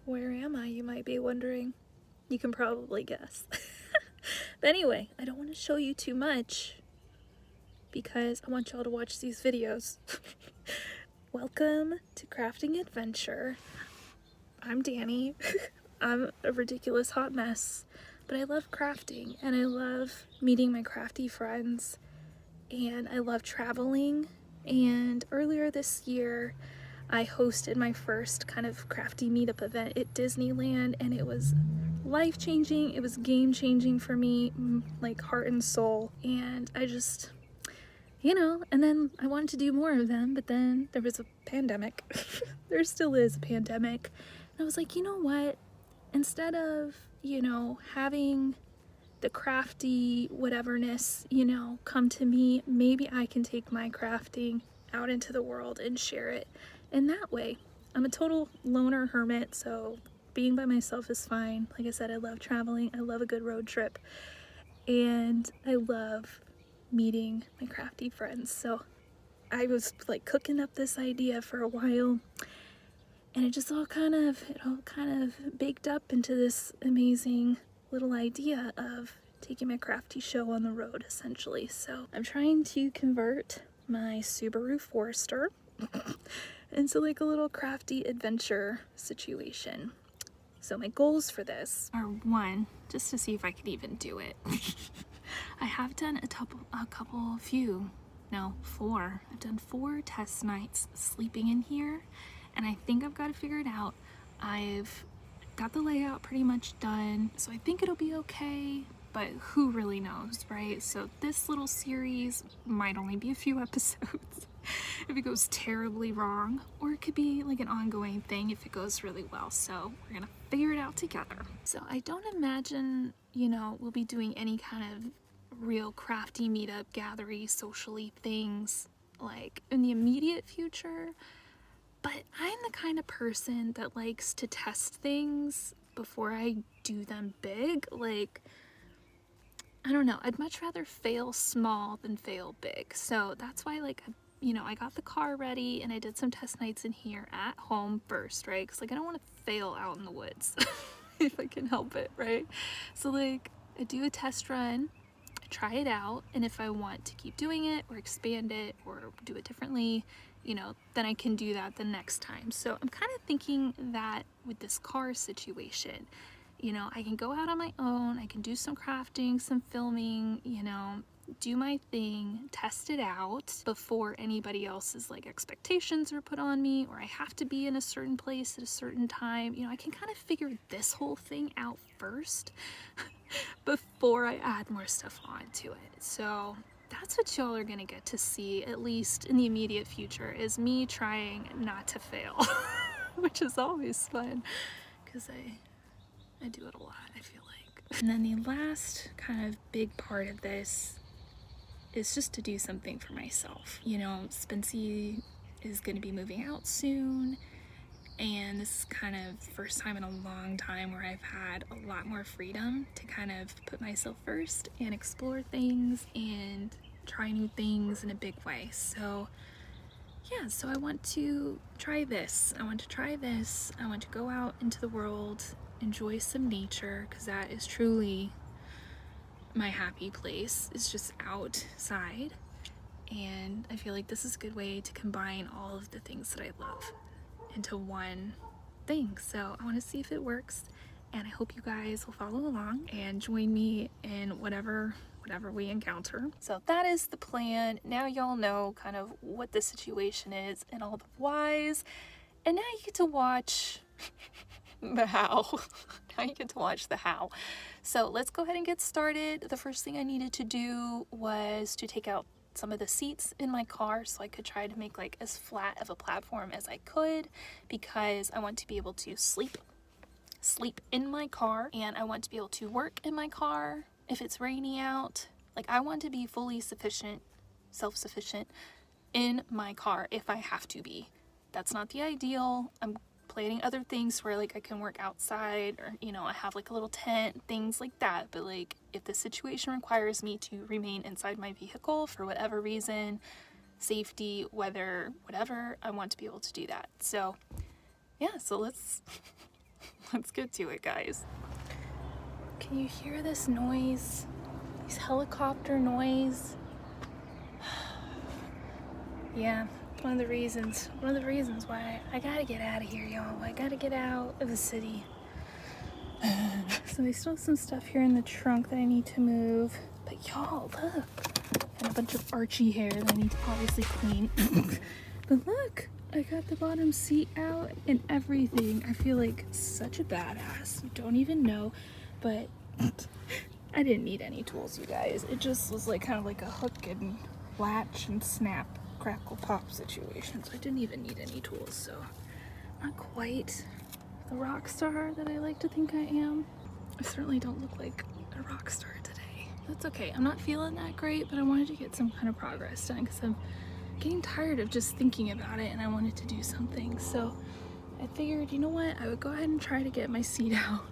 Where am I, you might be wondering? You can probably guess. But anyway, I don't want to show you too much because I want y'all to watch these videos. Welcome to Crafting Adventure. I'm Danny. I'm a ridiculous hot mess, but I love crafting and I love meeting my crafty friends and I love traveling. And earlier this year, I hosted my first kind of crafty meetup event at Disneyland, and it was life-changing. It was game-changing for me, like heart and soul. And I just, and then I wanted to do more of them, but then there was a pandemic. There still is a pandemic. And I was like, you know what? Instead of, having the crafty whateverness, come to me, maybe I can take my crafting out into the world and share it in that way. I'm a total loner hermit, so being by myself is fine. Like I said, I love traveling, I love a good road trip, and I love meeting my crafty friends. So I was like cooking up this idea for a while, and it all kind of baked up into this amazing little idea of taking my crafty show on the road, essentially. So I'm trying to convert my Subaru Forester into like a little crafty adventure situation. So my goals for this are, one, just to see if I can even do it. I have done four. I've done 4 test nights sleeping in here, and I think I've got it figured out. I've got the layout pretty much done, so I think it'll be okay, but who really knows, right? So this little series might only be a few episodes if it goes terribly wrong, or it could be like an ongoing thing if it goes really well. So we're gonna figure it out together. So I don't imagine, we'll be doing any kind of real crafty meetup, gathery, socially things like in the immediate future. But I'm the kind of person that likes to test things before I do them big. Like, I don't know, I'd much rather fail small than fail big. So that's why, like, I got the car ready and I did some test nights in here at home first, right? Because, like, I don't want to fail out in the woods if I can help it, right? So, like, I do a test run, I try it out, and if I want to keep doing it or expand it or do it differently, then I can do that the next time. So I'm kind of thinking that with this car situation, I can go out on my own, I can do some crafting, some filming, do my thing, test it out before anybody else's like expectations are put on me, or I have to be in a certain place at a certain time. I can kind of figure this whole thing out first before I add more stuff onto it. So that's what y'all are gonna get to see, at least in the immediate future, is me trying not to fail, which is always fun because I do it a lot, I feel like. And then the last kind of big part of this is just to do something for myself. Spency is going to be moving out soon, and this is kind of the first time in a long time where I've had a lot more freedom to kind of put myself first and explore things and try new things in a big way. So yeah, so I want to try this. I want to go out into the world, enjoy some nature, because that is truly my happy place, is just outside. And I feel like this is a good way to combine all of the things that I love into one thing. So I want to see if it works, and I hope you guys will follow along and join me in whatever we encounter. So that is the plan. Now y'all know kind of what the situation is and all the whys, and now you get to watch the how. Now you get to watch the how. So let's go ahead and get started. The first thing I needed to do was to take out some of the seats in my car so I could try to make like as flat of a platform as I could, because I want to be able to sleep in my car, and I want to be able to work in my car if it's rainy out. Like, I want to be fully self-sufficient in my car if I have to be. That's not the ideal. I'm planning other things where like I can work outside, or I have like a little tent, things like that. But like, if the situation requires me to remain inside my vehicle for whatever reason, safety, weather, whatever, I want to be able to do that. So yeah, so let's Let's get to it, guys. Can you hear this noise? This helicopter noise? Yeah, one of the reasons why I gotta get out of here, y'all. I gotta get out of the city. So I still have some stuff here in the trunk that I need to move. But y'all, look. And a bunch of Archie hair that I need to obviously clean. But look, I got the bottom seat out and everything. I feel like such a badass. You don't even know. But I didn't need any tools, you guys. It just was like kind of like a hook and latch and snap, crackle, pop situation. So I didn't even need any tools. So not quite the rock star that I like to think I am. I certainly don't look like a rock star today. That's okay. I'm not feeling that great, but I wanted to get some kind of progress done because I'm getting tired of just thinking about it and I wanted to do something. So I figured, you know what? I would go ahead and try to get my seat out.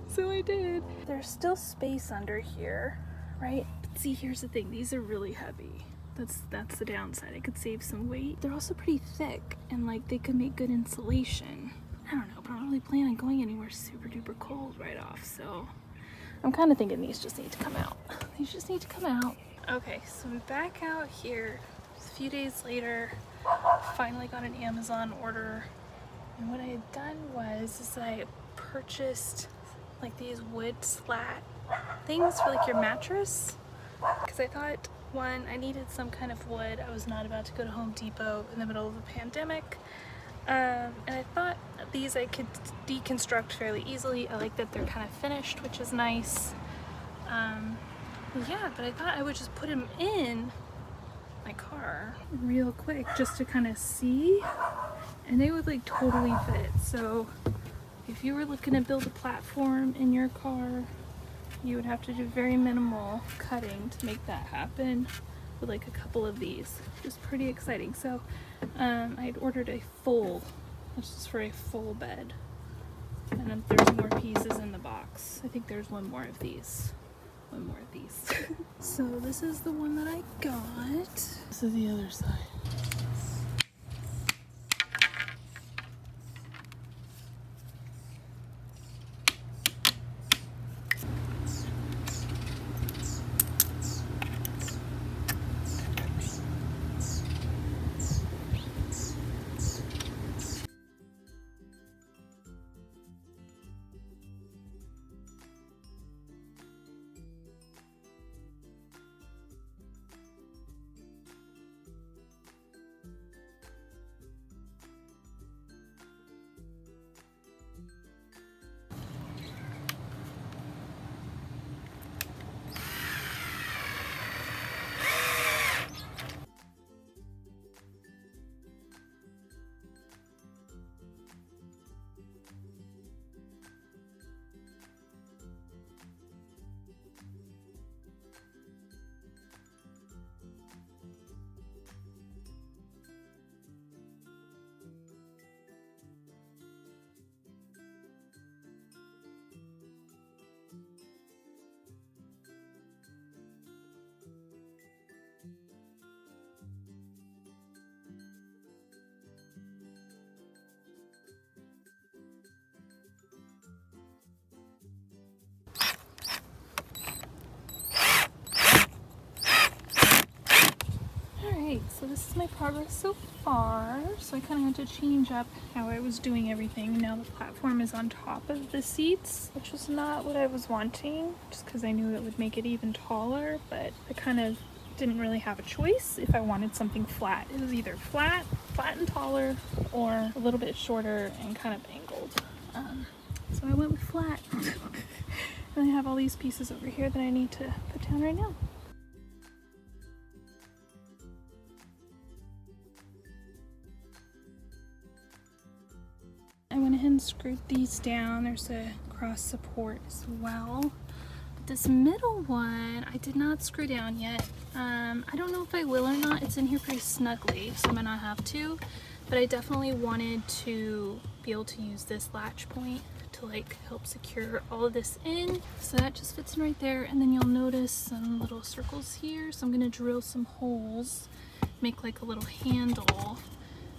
So I did. There's still space under here, right? But see, here's the thing. These are really heavy. That's the downside. I could save some weight. They're also pretty thick and like they could make good insulation. I don't know, but I don't really plan on going anywhere super duper cold right off. So I'm kind of thinking these just need to come out. These just need to come out. Okay, so I'm back out here. A few days later, finally got an Amazon order. And what I had done was I purchased like these wood slat things for like your mattress. Because I thought, one, I needed some kind of wood. I was not about to go to Home Depot in the middle of a pandemic. And I thought these I could deconstruct fairly easily. I like that they're kind of finished, which is nice. Yeah, but I thought I would just put them in my car real quick just to kind of see. And they would like totally fit. So if you were looking to build a platform in your car, you would have to do very minimal cutting to make that happen with like a couple of these, which is pretty exciting. So I had ordered a full, this is for a full bed. And then there's more pieces in the box. I think there's one more of these. So this is the one that I got. This is the other side. So this is my progress so far. So I kind of had to change up how I was doing everything. Now the platform is on top of the seats, which was not what I was wanting, just because I knew it would make it even taller, but I kind of didn't really have a choice if I wanted something flat. It was either flat and taller, or a little bit shorter and kind of angled. So I went with flat. And I have all these pieces over here that I need to put down right now. I went ahead and screwed these down. There's a cross support as well. But this middle one, I did not screw down yet. I don't know if I will or not. It's in here pretty snugly, so I might not have to. But I definitely wanted to be able to use this latch point to like help secure all of this in. So that just fits in right there. And then you'll notice some little circles here. So I'm gonna drill some holes, make like a little handle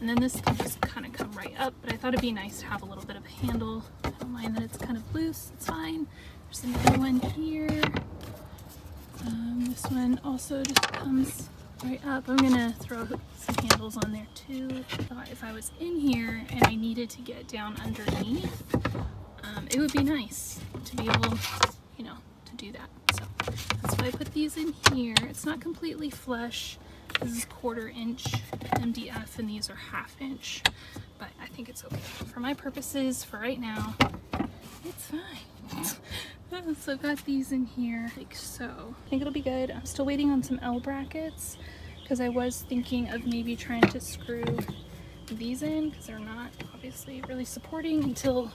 And then this can just kind of come right up, but I thought it'd be nice to have a little bit of a handle. I don't mind that it's kind of loose, it's fine. There's another one here. This one also just comes right up. I'm gonna throw some handles on there too. I thought if I was in here and I needed to get down underneath, it would be nice to be able, you know, to do that. So that's why I put these in here. It's not completely flush. This is 1/4 inch MDF and these are 1/2 inch, but I think it's okay. For my purposes, for right now, it's fine. So I've got these in here like so. I think it'll be good. I'm still waiting on some L brackets because I was thinking of maybe trying to screw these in because they're not obviously really supporting until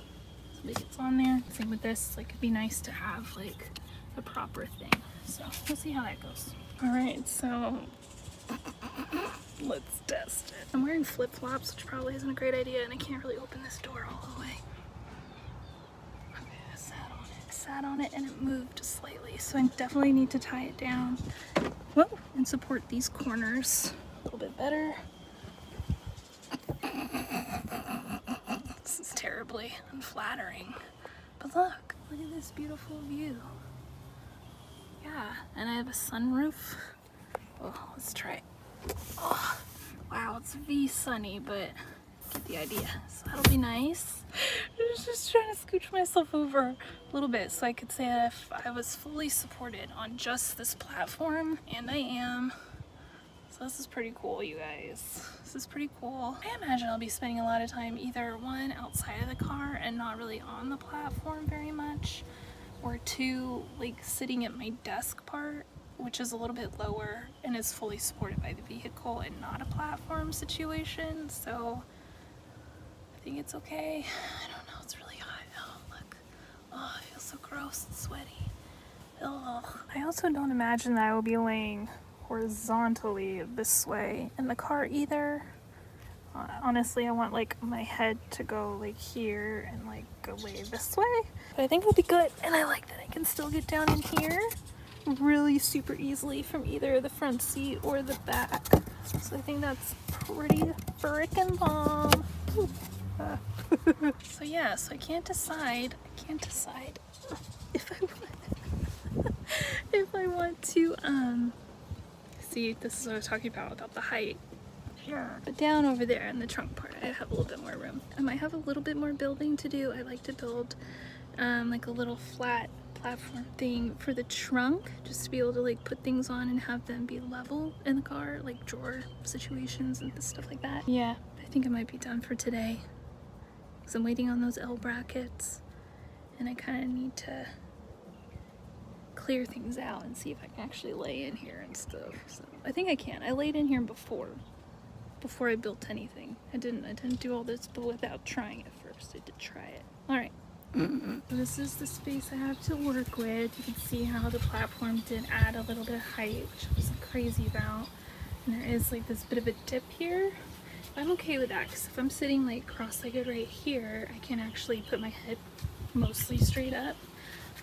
somebody gets on there. Same with this, like it'd be nice to have like a proper thing. So we'll see how that goes. All right, so let's test it. I'm wearing flip-flops, which probably isn't a great idea, and I can't really open this door all the way. Okay, I sat on it, and it moved slightly, so I definitely need to tie it down. Whoa, and support these corners a little bit better. This is terribly unflattering, but look at this beautiful view. Yeah, and I have a sunroof. Oh, let's try it. Oh, wow, it's V-sunny, but get the idea. So that'll be nice. I was just trying to scooch myself over a little bit so I could say that if I was fully supported on just this platform, and I am. So this is pretty cool, you guys. This is pretty cool. I imagine I'll be spending a lot of time either one, outside of the car and not really on the platform very much, or two, like sitting at my desk part, which is a little bit lower and is fully supported by the vehicle and not a platform situation. So I think it's okay. I don't know, it's really hot. Oh, look. Oh, I feel so gross and sweaty. Oh. I also don't imagine that I will be laying horizontally this way in the car either. Honestly, I want like my head to go like here and like go lay this way. But I think it'll be good, and I like that I can still get down in here really super easily from either the front seat or the back. So I think that's pretty frickin' bomb. So yeah, so I can't decide if I want to see, this is what I was talking about the height. But down over there in the trunk part, I have a little bit more room. I might have a little bit more building to do. I like to build like a little flat platform thing for the trunk, just to be able to like put things on and have them be level in the car, like drawer situations and stuff like that. Yeah, I think I might be done for today because I'm waiting on those L brackets, and I kind of need to clear things out and see if I can actually lay in here and stuff. So I think I can. I laid in here before I built anything. I didn't do all this but without trying it first. I did try it. All right. So this is the space I have to work with. You can see how the platform did add a little bit of height, which I wasn't crazy about. And there is like this bit of a dip here. I'm okay with that because if I'm sitting like cross-legged right here, I can actually put my head mostly straight up.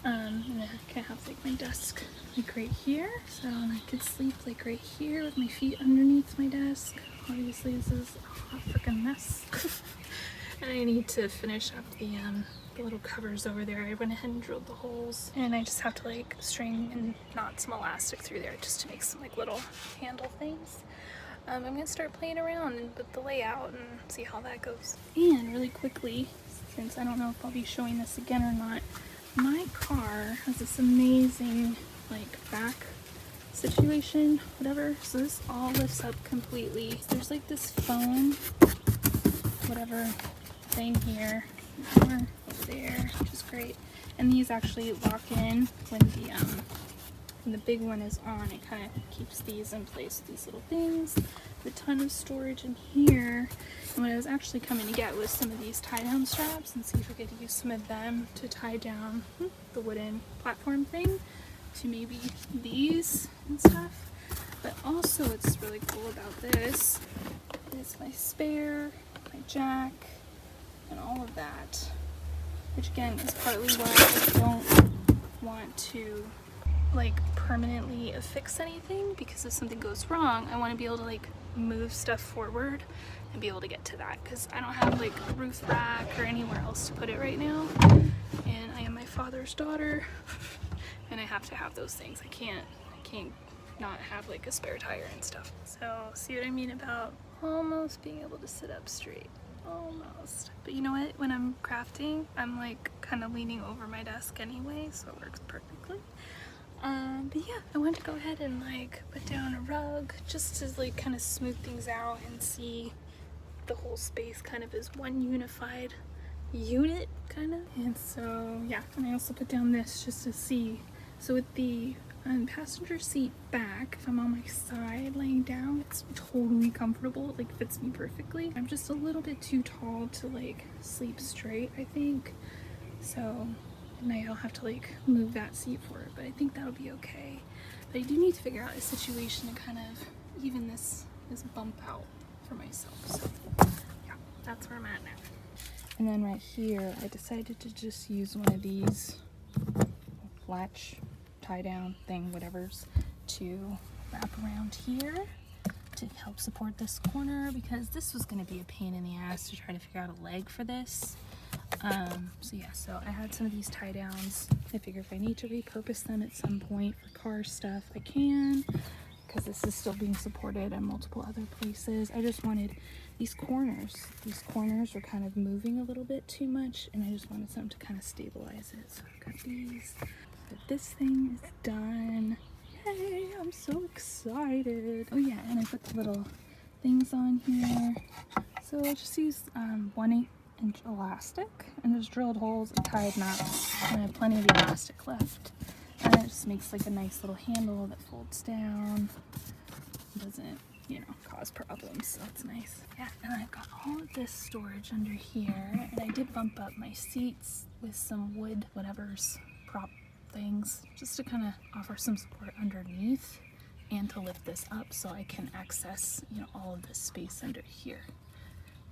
And I can have like my desk like right here. So I could sleep like right here with my feet underneath my desk. Obviously this is a hot freaking mess. And I need to finish up the little covers over there. I went ahead and drilled the holes, and I just have to like string and knot some elastic through there just to make some like little handle things. I'm gonna start playing around with the layout and see how that goes. And really quickly, since I don't know if I'll be showing this again or not, my car has this amazing like back situation, whatever. So this all lifts up completely. There's like this foam, whatever thing here, or over there, which is great. And these actually lock in when the big one is on. It kind of keeps these in place, these little things. A ton of storage in here. And what I was actually coming to get was some of these tie-down straps and see if I could use some of them to tie down the wooden platform thing to maybe these and stuff. But also what's really cool about this is my spare, my jack, and all of that. Which again is partly why I don't want to like permanently affix anything, because if something goes wrong, I want to be able to like move stuff forward and be able to get to that, because I don't have like a roof rack or anywhere else to put it right now, and I am my father's daughter and I have to have those things. I can't not have like a spare tire and stuff. So see what I mean about almost being able to sit up straight, almost. But you know what, when I'm crafting, I'm like kind of leaning over my desk anyway, so it works perfectly. But yeah, I wanted to go ahead and like put down a rug just to like kind of smooth things out and see the whole space kind of as one unified unit kind of. And so yeah, and I also put down this just to see. So with the passenger seat back, if I'm on my side laying down, it's totally comfortable. It like fits me perfectly. I'm just a little bit too tall to like sleep straight, I think. So now I'll have to like move that seat for it, but I think that'll be okay. But I do need to figure out a situation to kind of even this bump out for myself. So yeah, that's where I'm at now. And then right here, I decided to just use one of these latch tie down thing, whatever's, to wrap around here to help support this corner, because this was going to be a pain in the ass to try to figure out a leg for this. So yeah, so I had some of these tie downs. I figure if I need to repurpose them at some point for car stuff, I can, because this is still being supported in multiple other places. I just wanted these corners. These corners were kind of moving a little bit too much, and I just wanted something to kind of stabilize it. So I've got these. But this thing is done. Yay, I'm so excited. Oh yeah, and I put the little things on here. So I just used 1/8-inch elastic and just drilled holes and tied knots, and I have plenty of elastic left. And it just makes like a nice little handle that folds down. It doesn't, you know, cause problems, so it's nice. Yeah, and I've got all of this storage under here, and I did bump up my seats with some wood whatever's prop things just to kind of offer some support underneath and to lift this up so I can access, you know, all of this space under here.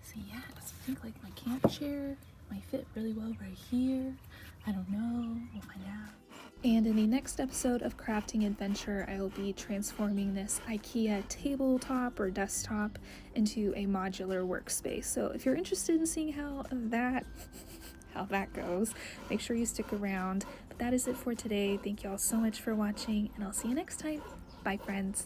So yeah, I think like my camp chair might fit really well right here. I don't know, we'll find out. And in the next episode of Crafting Adventure, I will be transforming this IKEA tabletop or desktop into a modular workspace. So if you're interested in seeing how that goes, make sure you stick around. But that is it for today. Thank you all so much for watching, and I'll see you next time. Bye, friends.